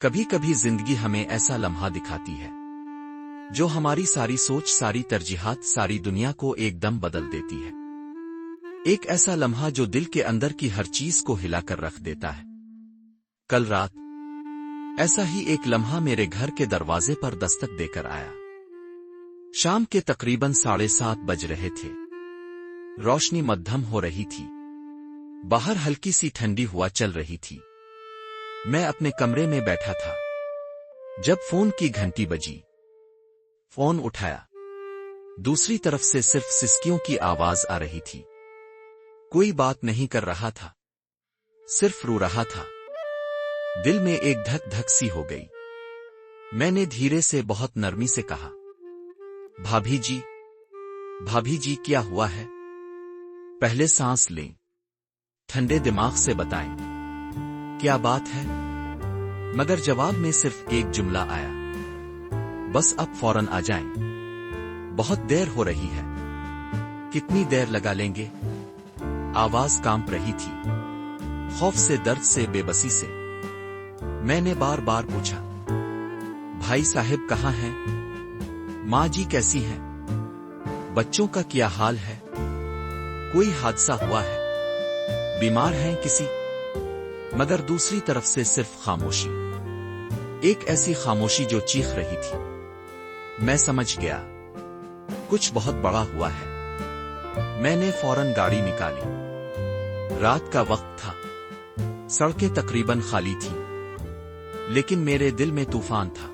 کبھی کبھی زندگی ہمیں ایسا لمحہ دکھاتی ہے جو ہماری ساری سوچ، ساری ترجیحات، ساری دنیا کو ایک دم بدل دیتی ہے۔ ایک ایسا لمحہ جو دل کے اندر کی ہر چیز کو ہلا کر رکھ دیتا ہے۔ کل رات ایسا ہی ایک لمحہ میرے گھر کے دروازے پر دستک دے کر آیا۔ شام کے تقریباً 7:30 بج رہے تھے۔ روشنی مدھم ہو رہی تھی۔ باہر ہلکی سی ٹھنڈی ہوا چل رہی تھی۔ میں اپنے کمرے میں بیٹھا تھا جب فون کی گھنٹی بجی۔ فون اٹھایا۔ دوسری طرف سے صرف سسکیوں کی آواز آ رہی تھی۔ کوئی بات نہیں کر رہا تھا، صرف رو رہا تھا۔ دل میں ایک دھک دھک سی ہو گئی۔ میں نے دھیرے سے، بہت نرمی سے کہا، بھابھی جی کیا ہوا ہے؟ پہلے سانس لیں، ٹھنڈے دماغ سے بتائیں کیا بات ہے؟ مگر جواب میں صرف ایک جملہ آیا، بس اب فوراً آ جائیں، بہت دیر ہو رہی ہے۔ کتنی دیر لگا لیں گے؟ آواز کانپ رہی تھی، خوف سے، درد سے، بے بسی سے۔ میں نے بار بار پوچھا، بھائی صاحب کہاں ہیں؟ ماں جی کیسی ہیں؟ بچوں کا کیا حال ہے؟ کوئی حادثہ ہوا ہے؟ بیمار ہیں کسی؟ مگر دوسری طرف سے صرف خاموشی، ایک ایسی خاموشی جو چیخ رہی تھی۔ میں سمجھ گیا، کچھ بہت بڑا ہوا ہے۔ میں نے فوراً گاڑی نکالی۔ رات کا وقت تھا، سڑکیں تقریباً خالی تھیں، لیکن میرے دل میں طوفان تھا۔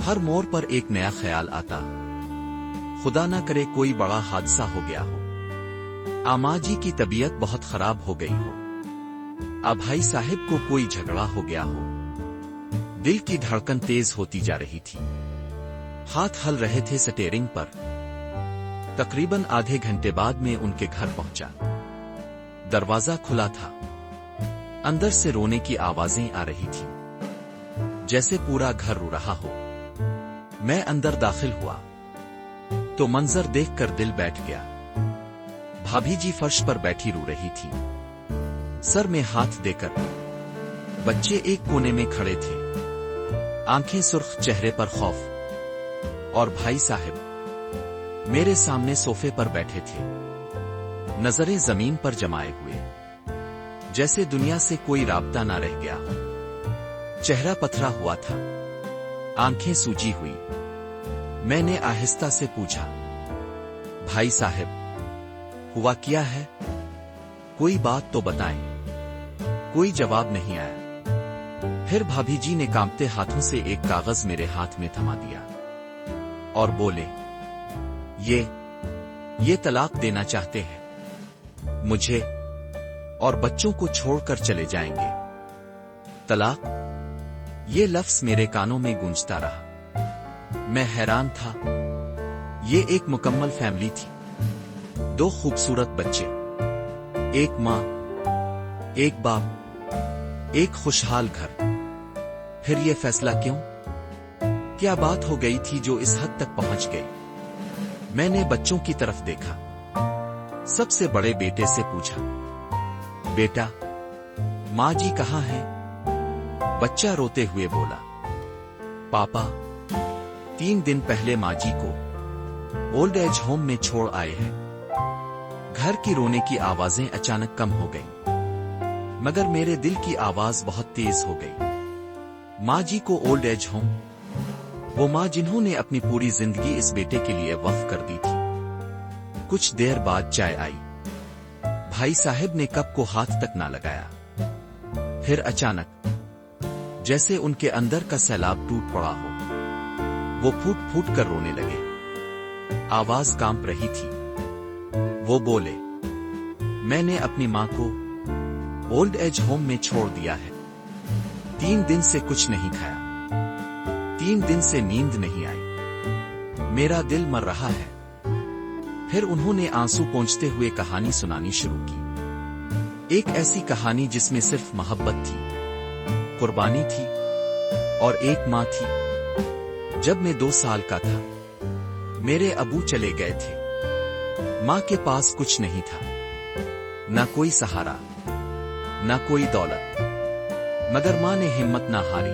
ہر موڑ پر ایک نیا خیال آتا، خدا نہ کرے کوئی بڑا حادثہ ہو گیا ہو، ماں جی کی طبیعت بہت خراب ہو گئی ہو، بھائی صاحب کو کوئی جھگڑا ہو گیا ہو۔ دل کی دھڑکن تیز ہوتی جا رہی تھی، ہاتھ ہل رہے تھے سٹیئرنگ پر۔ تقریباً آدھے گھنٹے بعد میں ان کے گھر پہنچا۔ دروازہ کھلا تھا، اندر سے رونے کی آوازیں آ رہی تھیں، جیسے پورا گھر رو رہا ہو۔ میں اندر داخل ہوا تو منظر دیکھ کر دل بیٹھ گیا۔ بھابھی جی فرش پر بیٹھی رو رہی تھی، سر میں ہاتھ دے کر۔ بچے ایک کونے میں کھڑے تھے، آنکھیں سرخ، چہرے پر خوف۔ اور بھائی صاحب میرے سامنے صوفے پر بیٹھے تھے، نظریں زمین پر جمائے ہوئے، جیسے دنیا سے کوئی رابطہ نہ رہ گیا ہو۔ چہرہ پتھرا ہوا تھا، آنکھیں سوجی ہوئی۔ میں نے آہستہ سے پوچھا، بھائی صاحب ہوا کیا ہے؟ کوئی بات تو بتائیں۔ کوئی جواب نہیں آیا۔ پھر بھابھی جی نے کانپتے ہاتھوں سے ایک کاغذ میرے ہاتھ میں تھما دیا اور بولے، یہ طلاق دینا چاہتے ہیں، مجھے اور بچوں کو چھوڑ کر چلے جائیں گے۔ طلاق، یہ لفظ میرے کانوں میں گونجتا رہا۔ میں حیران تھا۔ یہ ایک مکمل فیملی تھی، 2 خوبصورت بچے، ایک ماں، ایک باپ، ایک خوشحال گھر۔ پھر یہ فیصلہ کیوں؟ کیا بات ہو گئی تھی جو اس حد تک پہنچ گئی؟ میں نے بچوں کی طرف دیکھا، سب سے بڑے بیٹے سے پوچھا، بیٹا ماں جی کہاں ہیں؟ بچہ روتے ہوئے بولا، پاپا 3 دن پہلے ماں جی کو اولڈ ایج ہوم میں چھوڑ آئے ہیں۔ گھر کی رونے کی آوازیں اچانک کم ہو گئیں، مگر میرے دل کی آواز بہت تیز ہو گئی۔ ماں جی کو اولڈ ایج ہوم؟ وہ ماں جنہوں نے اپنی پوری زندگی اس بیٹے کے لیے وقف کر دی تھی۔ کچھ دیر بعد چائے آئی۔ بھائی صاحب نے کپ کو ہاتھ تک نہ لگایا۔ پھر اچانک جیسے ان کے اندر کا سیلاب ٹوٹ پڑا ہو، وہ پھوٹ پھوٹ کر رونے لگے۔ آواز کانپ رہی تھی۔ وہ بولے، میں نے اپنی ماں کو اولڈ ایج ہوم میں چھوڑ دیا ہے۔ 3 دن سے کچھ نہیں کھایا، 3 دن سے نیند نہیں آئی، میرا دل مر رہا ہے۔ پھر انہوں نے آنسو پونچھتے ہوئے کہانی سنانی شروع کی، ایک ایسی کہانی جس میں صرف محبت تھی، قربانی تھی، اور ایک ماں تھی۔ جب میں 2 سال کا تھا، میرے ابو چلے گئے تھے۔ ماں کے پاس کچھ نہیں تھا، نہ کوئی سہارا، نہ کوئی دولت، مگر ماں نے ہمت نہ ہاری۔